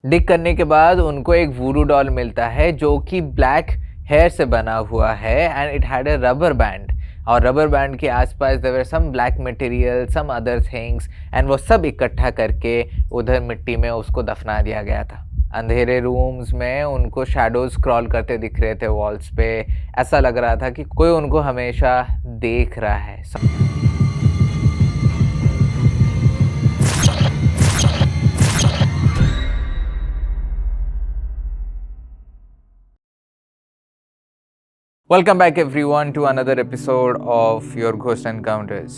डिग करने के बाद उनको एक वूडू डॉल मिलता है जो कि ब्लैक हेयर से बना हुआ है and it had a rubber band, और रबर बैंड के आसपास there were some black material, some other things, and वो सब इकट्ठा करके उधर मिट्टी में उसको दफना दिया गया था। अंधेरे रूम्स में उनको शैडोज क्रॉल करते दिख रहे थे वॉल्स पे। ऐसा लग रहा था कि कोई उनको हमेशा देख रहा है। Welcome back everyone to another episode of your ghost encounters.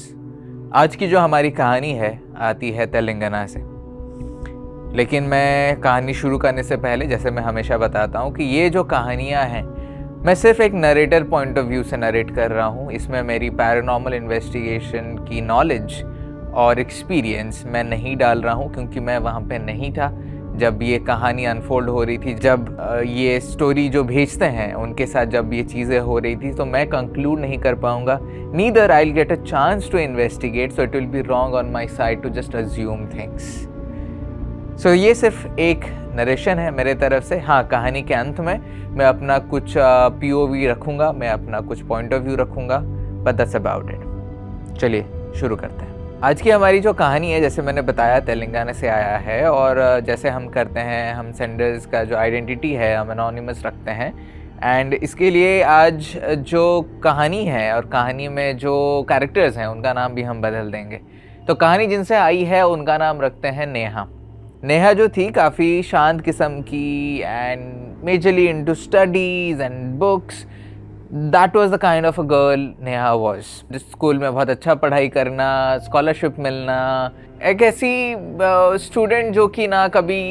आज की जो हमारी कहानी है आती है तेलंगाना से। लेकिन मैं कहानी शुरू करने से पहले, जैसे मैं हमेशा बताता हूँ कि ये जो कहानियाँ हैं मैं सिर्फ एक नरेटर पॉइंट ऑफ व्यू से नरेट कर रहा हूँ। इसमें मेरी पैरानॉर्मल इन्वेस्टिगेशन की नॉलेज और एक्सपीरियंस मैं नहीं डाल रहा हूँ, क्योंकि मैं वहाँ पे नहीं था जब ये कहानी अनफोल्ड हो रही थी। जब ये स्टोरी जो भेजते हैं उनके साथ जब ये चीज़ें हो रही थी, तो मैं कंक्लूड नहीं कर पाऊँगा। Neither I will get a chance to investigate, so it will be wrong on my side to just assume things. So ये सिर्फ एक नरेशन है मेरे तरफ से। हाँ, कहानी के अंत में मैं अपना कुछ POV रखूँगा, मैं अपना कुछ पॉइंट ऑफ व्यू रखूँगा, बट दैट्स अबाउट इट। चलिए शुरू करते हैं। आज की हमारी जो कहानी है, जैसे मैंने बताया, तेलंगाना से आया है, और जैसे हम करते हैं, हम सेंडर्स का जो आइडेंटिटी है हम एनोनिमस रखते हैं। एंड इसके लिए आज जो कहानी है और कहानी में जो कैरेक्टर्स हैं उनका नाम भी हम बदल देंगे। तो कहानी जिनसे आई है उनका नाम रखते हैं नेहा। नेहा जो थी काफ़ी शांत किस्म की and majorly into studies and books. That was the kind of a girl Neha was. School में बहुत अच्छा पढ़ाई करना, स्कॉलरशिप मिलना, एक ऐसी स्टूडेंट जो कि ना कभी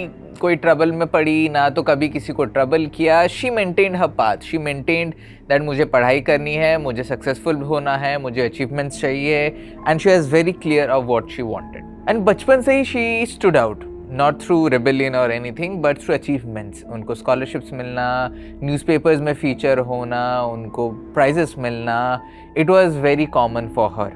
कोई ट्रबल में पड़ी ना तो कभी किसी को ट्रबल किया। She maintained her path, she maintained that मुझे पढ़ाई करनी है, मुझे सक्सेसफुल होना है, मुझे अचीवमेंट्स चाहिए, and she is very clear of what she wanted. And बचपन से ही she stood out, not through rebellion or anything but through achievements. उनको स्कॉलरशिप्स मिलना, न्यूज़पेपर्स में फीचर होना, उनको प्राइजेस मिलना, it was very common for her.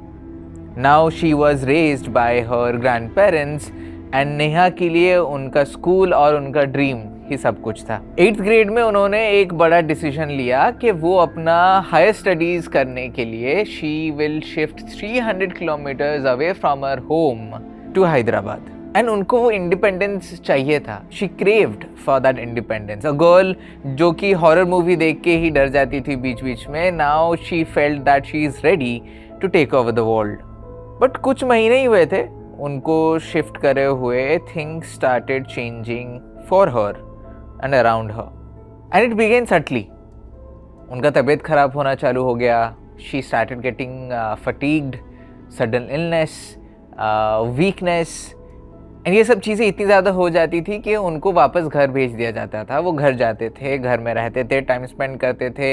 Now she was raised by her grandparents and Neha के लिए उनका स्कूल और उनका ड्रीम ही सब कुछ था। 8th ग्रेड में उन्होंने एक बड़ा डिसीजन लिया कि वो अपना हायर स्टडीज़ करने के लिए she will shift 300 kilometres away from her home to Hyderabad. And उनको वो इंडिपेंडेंस चाहिए था। She craved for that independence. A girl जो कि हॉरर मूवी देख के ही डर जाती थी बीच बीच में, now she felt that she is ready to take over the world. But कुछ महीने ही हुए थे उनको शिफ्ट करे हुए। Things started changing for her and around her and it began subtly. उनका तबीयत खराब होना चालू हो गया। She started getting fatigued, sudden illness, weakness, and ये सब चीज़ें इतनी ज़्यादा हो जाती थी कि उनको वापस घर भेज दिया जाता था। वो घर जाते थे, घर में रहते थे, टाइम स्पेंड करते थे,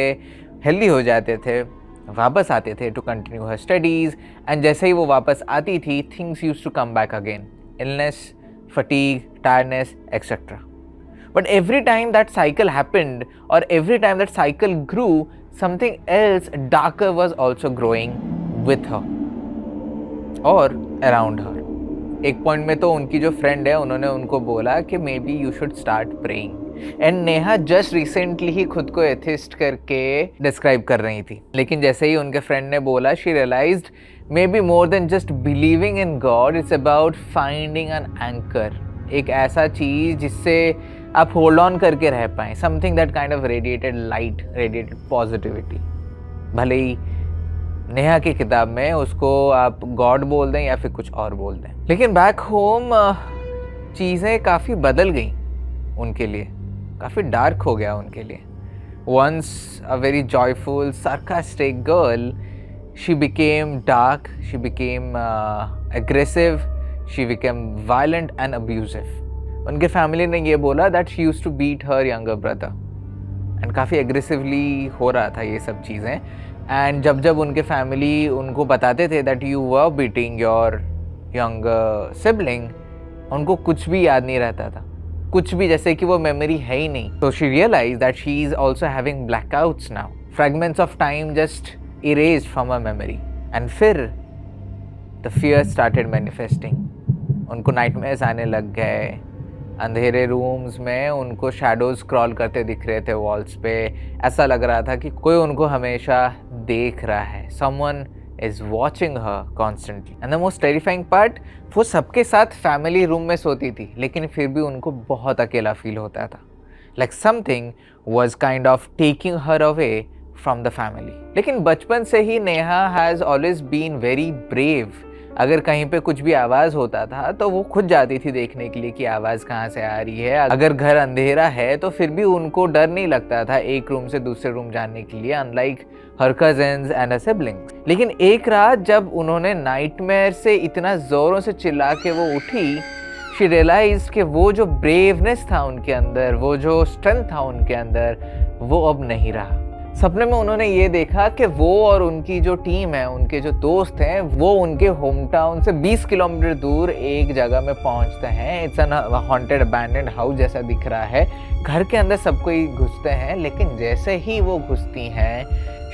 हेल्दी हो जाते थे, वापस आते थे to continue her studies. And जैसे ही वो वापस आती थी, things used to come back again, illness, fatigue, tiredness, etcetera. But every time that cycle happened और every time that cycle grew, something else darker was also growing with her और around हर। एक point में तो उनकी जो friend है उन्होंने उनको बोला कि maybe you should start praying. And Neha just recently ही खुद को एथिस्ट करके डिस्क्राइब कर रही थी। लेकिन जैसे ही उनके फ्रेंड ने बोला, she realised maybe more than just believing in God, it's about finding an anchor. एक ऐसा चीज़ जिससे आप होल्ड ऑन करके रह पाएँ, something that kind of radiated light, radiated positivity. भले ही नेहा की किताब में उसको आप गॉड बोल दें या फिर कुछ और बोल दें, लेकिन बैक होम चीज़ें काफ़ी बदल गई उनके लिए, काफ़ी डार्क हो गया उनके लिए। Once a very joyful sarcastic girl, she became dark, she became aggressive, she became violent and abusive. उनके फैमिली ने ये बोला that she used to beat her younger brother, and काफ़ी एग्रेसिवली हो रहा था ये सब चीज़ें। एंड जब उनके फैमिली उनको बताते थे that you were beating your younger sibling, उनको कुछ भी याद नहीं रहता था, कुछ भी, जैसे कि वो मेमोरी है ही नहीं। तो she realise that she is also having blackouts now, fragments of time just erased from a memory. And फिर द फियर स्टार्टेड मैनिफेस्टिंग। उनको नाइटमेयर्स आने लग गए, अंधेरे रूम्स में उनको शैडोज क्रॉल करते दिख रहे थे वॉल्स पे। ऐसा लग रहा था कि कोई उनको हमेशा देख रहा है, someone is watching her constantly. And the most terrifying part, वो सबके साथ फैमिली रूम में सोती थी, लेकिन फिर भी उनको बहुत अकेला फील होता था, like something was kind of taking her away from the family. लेकिन बचपन से ही Neha has always been very brave. अगर कहीं पे कुछ भी आवाज़ होता था तो वो खुद जाती थी देखने के लिए कि आवाज़ कहाँ से आ रही है। अगर घर अंधेरा है तो फिर भी उनको डर नहीं लगता था एक रूम से दूसरे रूम जाने के लिए, unlike her cousins and siblings. लेकिन एक रात जब उन्होंने नाइटमेयर से इतना ज़ोरों से चिल्ला के वो उठी, शी रियलाइज कि वो जो ब्रेवनेस था उनके अंदर, वो जो स्ट्रेंथ था उनके अंदर, वो अब नहीं रहा। सपने में उन्होंने ये देखा कि वो और उनकी जो टीम है, उनके जो दोस्त हैं, वो उनके होम टाउन से 20 किलोमीटर दूर एक जगह में पहुंचते हैं। It's an haunted abandoned house जैसा दिख रहा है। घर के अंदर सब कोई घुसते हैं, लेकिन जैसे ही वो घुसती हैं,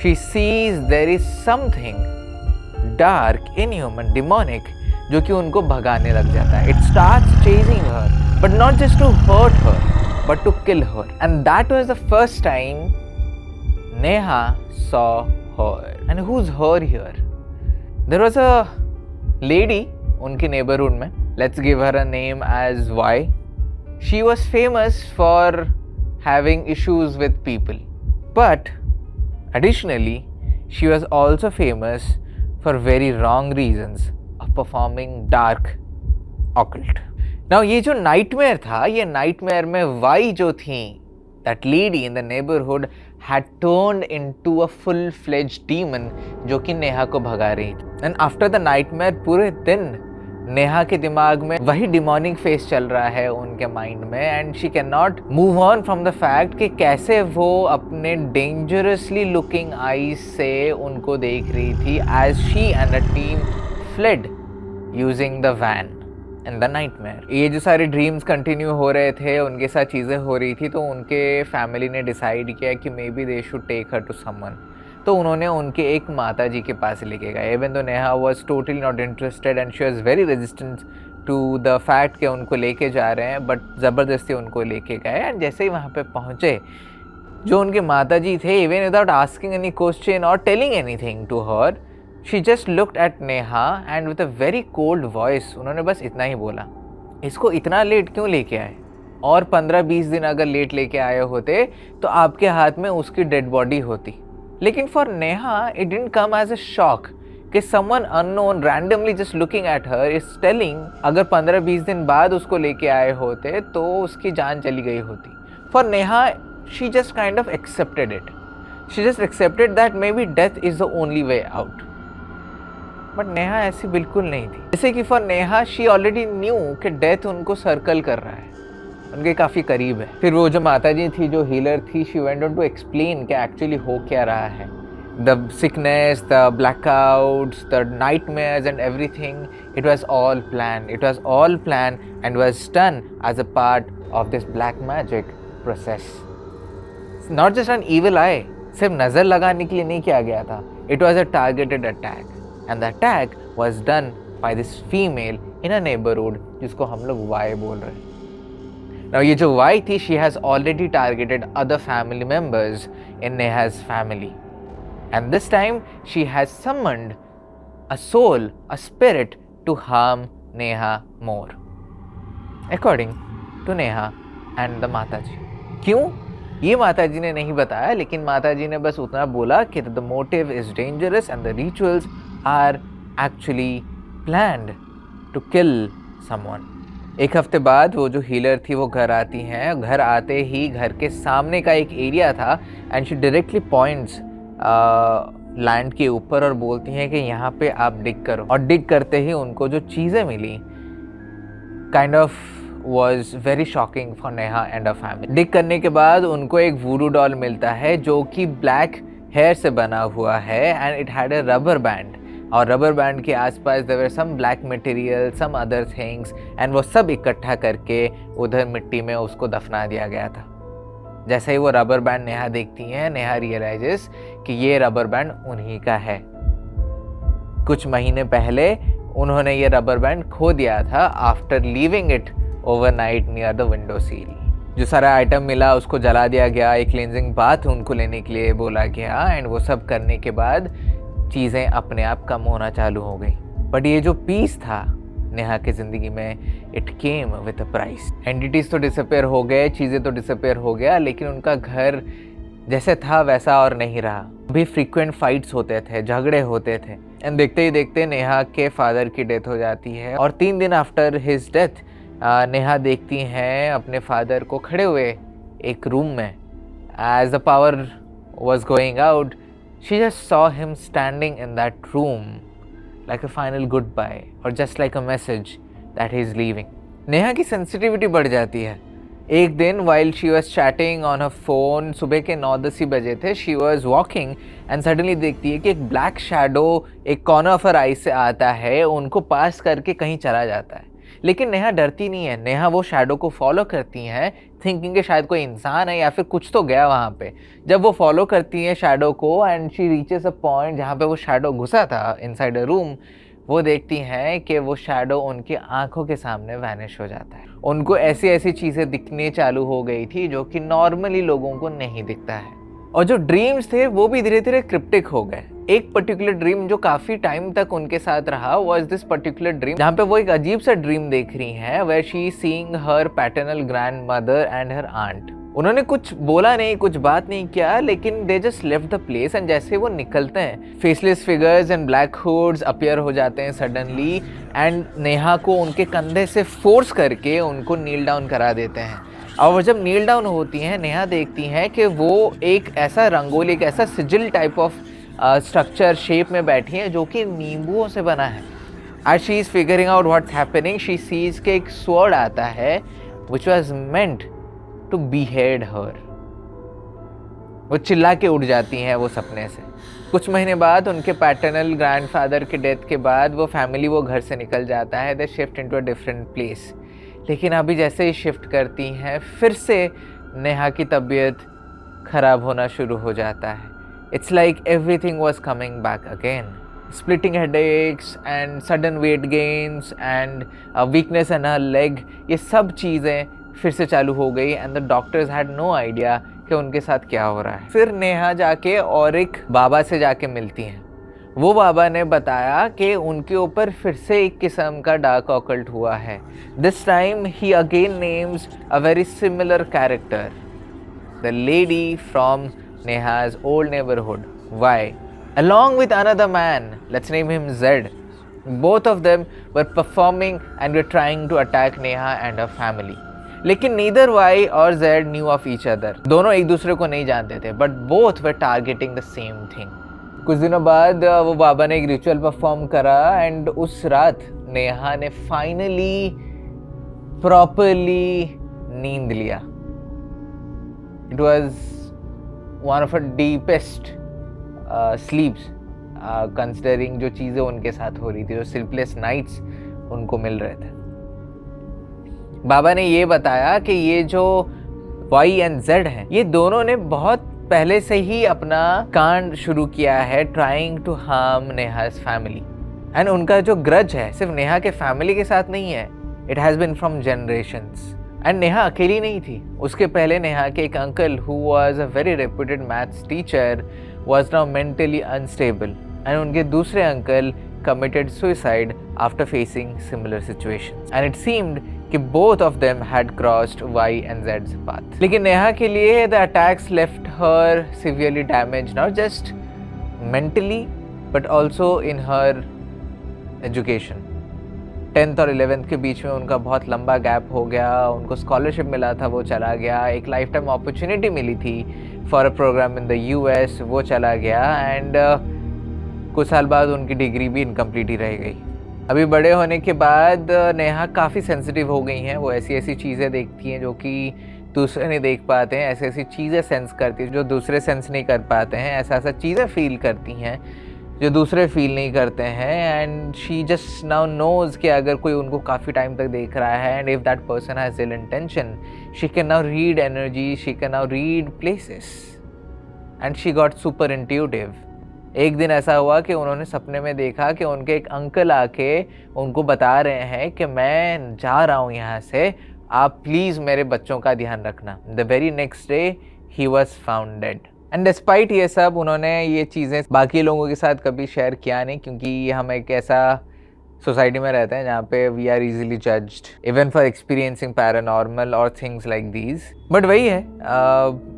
she sees there is something dark, inhuman, demonic, जो कि उनको भगाने लग जाता है। It starts chasing her, but not just to hurt her, but to kill her. And that was the first time Neha saw her. And who's her here? There was a lady उनके neighborhood में. Let's give her a name as Y. She was famous for having issues with people. But additionally, she was also famous for very wrong reasons of performing dark occult. Now ये जो nightmare था, ये nightmare में Y जो थी, that lady in the neighborhood had turned into a full-fledged demon जो कि नेहा को भगा रही थी। And after the nightmare, पूरे दिन नेहा के दिमाग में वही डिमोनिक फेस चल रहा है उनके माइंड में, and she can not move on from the fact कि कैसे वो अपने डेंजरसली लुकिंग आईज से उनको देख रही थी as she and a team fled using the van in the nightmare. ये जो सारे ड्रीम्स कंटिन्यू हो रहे थे, उनके साथ चीज़ें हो रही थी, तो उनके फैमिली ने डिसाइड किया कि maybe they should take her to someone. तो उन्होंने उनके एक माता जी के पास लेके गए। Even though Neha was totally not interested and she was very resistant to the fact कि उनको लेके जा रहे हैं, बट ज़बरदस्ती उनको लेके गए। एंड जैसे ही वहाँ पे पहुँचे, जो उनके माता जी थे, even without asking any question or telling anything to her, she just looked at Neha and with a very cold voice उन्होंने बस इतना ही बोला, इसको इतना लेट क्यों लेके आए? और 15-20 दिन अगर लेट लेके आए होते तो आपके हाथ में उसकी डेड बॉडी होती। लेकिन for Neha it didn't come as a shock कि someone unknown randomly just looking at her is telling, अगर 15-20 दिन बाद उसको लेके आए होते तो उसकी जान चली गई होती। For Neha she just kind of accepted it. She just accepted that may be death is the only way out. But Neha ऐसी बिल्कुल नहीं थी। जैसे कि for Neha she already knew कि डेथ उनको सर्कल कर रहा है, उनके काफ़ी करीब है। फिर वो जो माताजी थी, जो हीलर थी, she went on to explain कि एक्चुअली हो क्या रहा है। The sickness, the blackouts, the nightmares and everything, it was all plan. It was all plan and was done as a part of this black magic process. Not just an evil eye, सिर्फ नज़र लगाने के लिए नहीं किया गया था। It was a targeted attack and the attack was done by this female in a neighbourhood जिसको हम लोग वाई बोल रहे हैं। Now ये जो Y थी, she has already targeted other family members in Neha's family, and this time she has summoned a soul, a spirit to harm Neha more, according to Neha and the Mataji. क्यों? ये माताजी ने नहीं बताया, लेकिन माताजी ने बस उतना बोला कि the motive is dangerous and the rituals are actually planned to kill someone. एक हफ्ते बाद वो जो हीलर थी वो घर आती हैं। घर आते ही घर के सामने का एक एरिया था and she directly points land के ऊपर और बोलती हैं कि यहाँ पे आप डिग करो। और डिग करते ही उनको जो चीज़ें मिली kind of was very shocking for Neha and a family. Dig करने के बाद उनको एक वूडू डॉल मिलता है जो कि ब्लैक हेयर से बना हुआ है and it had a rubber band. और रबर बैंड के आसपास there were some black material, some other things, and वो सब इकट्ठा करके उधर मिट्टी में उसको दफना दिया गया था। जैसे ही वो रबर बैंड नेहा देखती हैं, नेहा रियलाइजेस कि ये रबर बैंड उन्हीं का है। कुछ महीने पहले उन्होंने ये रबर बैंड खो दिया था after leaving it overnight near the window sill. जो सारा आइटम मिला उसको जला दिया गया, एक क्लींजिंग बाथ उनको लेने के लिए बोला गया एंड वो सब करने के बाद चीज़ें अपने आप कम होना चालू हो गई। बट ये जो पीस था नेहा की ज़िंदगी में, it came with a price. Entities तो डिसअपेयर हो गए, चीज़ें तो डिसअपेयर हो गया, लेकिन उनका घर जैसे था वैसा और नहीं रहा। अभी फ्रीक्वेंट फाइट्स होते थे, झगड़े होते थे एंड देखते ही देखते नेहा के फादर की डेथ हो जाती है। और 3 दिन आफ्टर हिज डेथ नेहा देखती हैं अपने फादर को खड़े हुए एक रूम में। As the power was going out, she just saw him standing in that room like a final goodbye और just like a message that he is leaving. Neha की सेंसिटिविटी बढ़ जाती है। एक दिन while she was chatting on her phone, सुबह के 9-10 ही बजे थे, she was walking and suddenly देखती है कि एक ब्लैक शैडो एक कॉर्नर ऑफ हर आई से आता है, उनको पास करके कहीं चला जाता है। लेकिन नेहा डरती नहीं है, नेहा वो शैडो को फॉलो करती हैं, थिंकिंग कि शायद कोई इंसान है या फिर कुछ तो गया वहाँ पे। जब वो फॉलो करती हैं शैडो को and she reaches a point जहाँ पे वो शैडो घुसा था इनसाइड अ रूम, वो देखती हैं कि वो शैडो उनकी आंखों के सामने वैनिश हो जाता है। उनको ऐसी ऐसी चीज़ें दिखने चालू हो गई थी जो कि नॉर्मली लोगों को नहीं दिखता है। और जो ड्रीम्स थे वो भी धीरे धीरे क्रिप्टिक हो गए। एक पर्टिकुलर ड्रीम जो काफ़ी टाइम तक उनके साथ रहा वाज दिस पर्टिकुलर ड्रीम जहाँ पे वो एक अजीब सा ड्रीम देख रही हैं, where she seeing her paternal grandmother and her aunt. उन्होंने कुछ बोला नहीं, कुछ बात नहीं किया, लेकिन they just left the place and जैसे वो निकलते हैं faceless figures and black hoods appear हो जाते हैं सडनली एंड नेहा को उनके कंधे से फोर्स करके उनको नील डाउन करा देते हैं। और जब नील डाउन होती हैं, नेहा देखती हैं कि वो एक ऐसा रंगोली, एक ऐसा सिजिल टाइप ऑफ स्ट्रक्चर शेप में बैठी हैं जो कि नींबुओं से बना है। As she is figuring out what's happening, she sees कि एक sword आता है which was meant to behead her। वो चिल्ला के उठ जाती हैं वो सपने से। कुछ महीने बाद उनके पैटर्नल ग्रैंडफादर के डेथ के बाद वो फैमिली वो घर से निकल जाता है, दे shift into a different place. लेकिन अभी जैसे ही शिफ्ट करती हैं फिर से नेहा की तबीयत ख़राब होना शुरू हो जाता है। It's like everything was coming back again. Splitting headaches and sudden weight gains and weakness in her leg, ये सब चीज़ें फिर से चालू हो गई and the doctors had no idea कि उनके साथ क्या हो रहा है। फिर नेहा जाके और एक बाबा से जाके मिलती हैं। वो बाबा ने बताया कि उनके ऊपर फिर से एक किस्म का डार्क ऑकल्ट हुआ है। This time he again names a very similar character, the lady from Neha's old neighborhood. Why? Along with another man, let's name him Zed. Both of them were performing and were trying to attack Neha and her family. लेकिन neither Y or Z knew of each other. दोनों एक दूसरे को नहीं जानते थे, but both were targeting the same thing. कुछ दिनों बाद वो बाबा ने एक रिचुअल परफॉर्म करा एंड उस रात नेहा ने फाइनली प्रॉपरली नींद लिया। It was one of her deepest sleeps, considering जो चीज़ें उनके साथ हो रही थी, जो sleepless nights उनको मिल रहे थे। बाबा ने ये बताया कि ये जो Y and Z हैं, ये दोनों ने बहुत पहले से ही अपना कांड शुरू किया है, trying to harm नेहा's family। And उनका जो ग्रज है सिर्फ नेहा के फैमिली के साथ नहीं है, it has been from generations। And Neha अकेली नहीं थी। उसके पहले नेहा के एक uncle who was a very reputed maths teacher was now mentally unstable and उनके दूसरे uncle committed suicide after facing similar situations and it seemed कि both of them had crossed Y and Z's path. लेकिन नेहा के लिए the attacks left her severely damage, not just mentally but also in her education. 10th और 11th के बीच में उनका बहुत लंबा गैप हो गया। उनको स्कॉलरशिप मिला था, वो चला गया। एक लाइफ टाइम अपॉर्चुनिटी मिली थी for a programme in the US, वो चला गया एंड कुछ साल बाद उनकी डिग्री भी इनकम्प्लीट ही रह गई। अभी बड़े होने के बाद नेहा काफ़ी सेंसिटिव हो गई हैं। वो ऐसी ऐसी चीज़ें देखती हैं जो कि दूसरे नहीं देख पाते हैं, ऐसी ऐसी चीज़ें सेंस करती हैं जो दूसरे सेंस नहीं कर पाते हैं, ऐसा ऐसा चीज़ें फील करती हैं जो दूसरे फील नहीं करते हैं। And she just now knows कि अगर कोई उनको काफ़ी टाइम तक देख रहा है and if that person has ill intention, she can now read energy, she can now read places and she got super intuitive. एक दिन ऐसा हुआ कि उन्होंने सपने में देखा कि उनके एक अंकल आके उनको बता रहे हैं कि मैं जा रहा हूँ यहाँ से, आप प्लीज़ मेरे बच्चों का ध्यान रखना। The very next day he was found dead. And despite ये सब उन्होंने ये चीज़ें बाकी लोगों के साथ कभी शेयर किया नहीं, क्योंकि हम एक ऐसा सोसाइटी में रहते हैं जहाँ पे we are easily judged even for experiencing paranormal और थिंग्स लाइक दीज। बट वही है,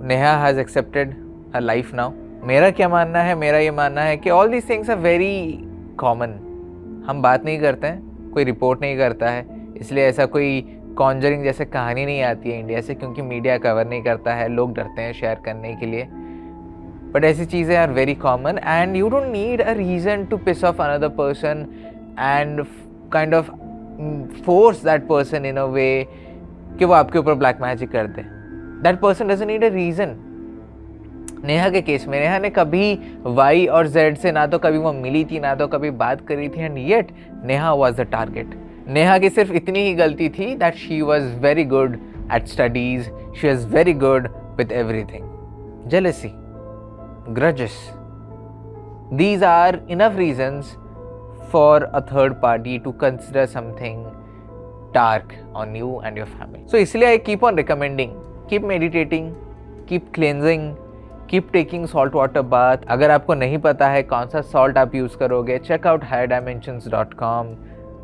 Neha has accepted her life now. मेरा क्या मानना है, मेरा ये मानना है कि all these things are very common. हम बात नहीं करते हैं, कोई रिपोर्ट नहीं करता है, इसलिए ऐसा कोई कॉन्जरिंग जैसे कहानी नहीं आती है इंडिया से, क्योंकि मीडिया कवर नहीं करता है, लोग डरते हैं शेयर करने के लिए। बट ऐसी चीज़ें are very common and you don't need a reason to piss off another person and kind of force that person in a way कि वो आपके ऊपर ब्लैक मैजिक कर दे। That person doesn't need a reason. Neha के case में नेहा ने कभी वाई और जेड से ना तो कभी वो मिली थी, ना तो कभी बात करी थी, and yet Neha was the target. Neha की सिर्फ इतनी ही गलती थी that she was very good at studies, she was very good with everything. Jealousy, grudges, these are enough reasons for a third party to consider something dark on you and your family. So इसलिए I keep on recommending, keep meditating, keep cleansing, keep taking salt water bath. अगर आपको नहीं पता है कौन सा salt आप use करोगे, check out higherdimensions.com,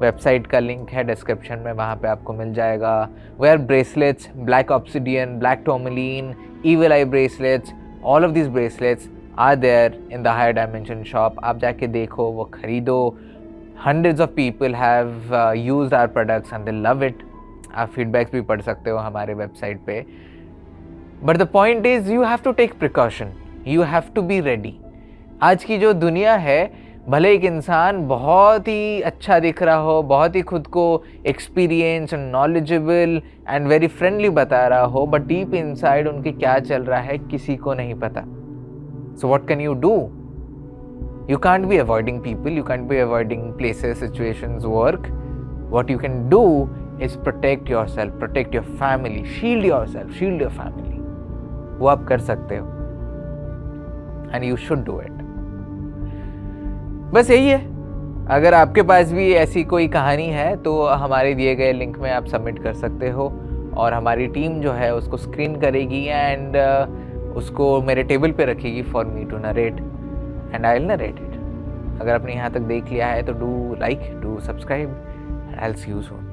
वेबसाइट का लिंक है डिस्क्रिप्शन में, वहाँ पे आपको मिल जाएगा। Wear bracelets, black obsidian, black tourmaline, evil eye bracelets, all of this bracelets are there in the higher dimension shop. आप जाके देखो, वो खरीदो। Hundreds of people have used our products and they love it. आप feedbacks भी पढ़ सकते हो हमारे वेबसाइट पे। But the point is you have to take precaution, you have to be ready. आज की जो दुनिया है, भले एक इंसान बहुत ही अच्छा दिख रहा हो, बहुत ही खुद को experience and knowledgeable and very friendly बता रहा हो, बट डीप इनसाइड उनके क्या चल रहा है किसी को नहीं पता। So what can you do? You can't be avoiding people, you can't be avoiding places, situations, work. What you can do is protect your self, protect your family, shield your self, shield your family. वो आप कर सकते हो and you should do it. बस यही है। अगर आपके पास भी ऐसी कोई कहानी है तो हमारे दिए गए लिंक में आप सबमिट कर सकते हो, और हमारी टीम जो है उसको स्क्रीन करेगी एंड उसको मेरे टेबल पे रखेगी for me to narrate, and I will narrate it. अगर आपने यहाँ तक देख लिया है तो do like, do subscribe, and I will see you soon.